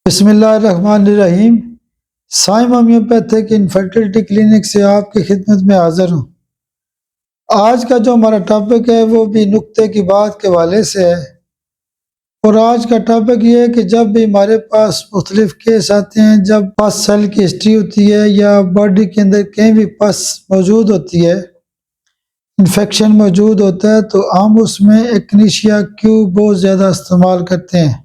بسم اللہ الرحمن الرحیم۔ سائم ہومیوپیتھک انفرٹیلٹی کلینک سے آپ کی خدمت میں حاضر ہوں۔ آج کا جو ہمارا ٹاپک ہے وہ بھی نقطے کی بات کے حوالے سے ہے، اور آج کا ٹاپک یہ ہے کہ جب بھی ہمارے پاس مختلف کیس آتے ہیں، جب پس سیل کی ہسٹری ہوتی ہے یا باڈی کے اندر کہیں بھی پس موجود ہوتی ہے، انفیکشن موجود ہوتا ہے، تو ہم اس میں ایکنیشیا کیو بہت زیادہ استعمال کرتے ہیں۔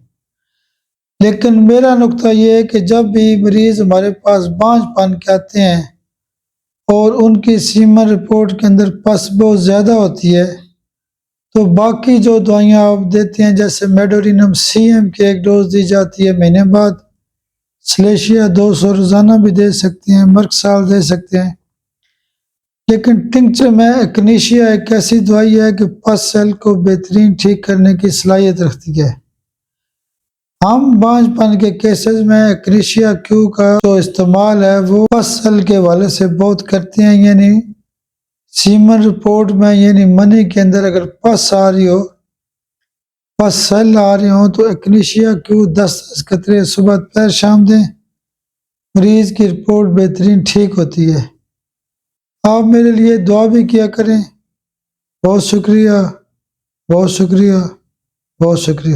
لیکن میرا نقطہ یہ ہے کہ جب بھی مریض ہمارے پاس بانجھ پن کے آتے ہیں اور ان کی سیمن رپورٹ کے اندر پس بہت زیادہ ہوتی ہے، تو باقی جو دوائیاں آپ دیتے ہیں جیسے میڈورینم سی ایم کی ایک ڈوز دی جاتی ہے مہینے بعد، سلیشیا 200 روزانہ بھی دے سکتے ہیں، مرکسال دے سکتے ہیں، لیکن ٹنکچر میں ایکنیشیا ایک ایسی دوائی ہے کہ پس سیل کو بہترین ٹھیک کرنے کی صلاحیت رکھتی ہے۔ ہم بانجھ پن کے کیسز میں ایکنیشیا کیو کا جو استعمال ہے وہ پس سیل کے حوالے سے بہت کرتے ہیں، یعنی سیمن رپورٹ میں، یعنی منی کے اندر اگر پس آ رہی ہو، پس سیل آ رہے ہوں، تو ایکنیشیا کیو 10 قطرے صبح دوپہر شام دیں، مریض کی رپورٹ بہترین ٹھیک ہوتی ہے۔ آپ میرے لیے دعا بھی کیا کریں۔ بہت شکریہ، بہت شکریہ، بہت شکریہ۔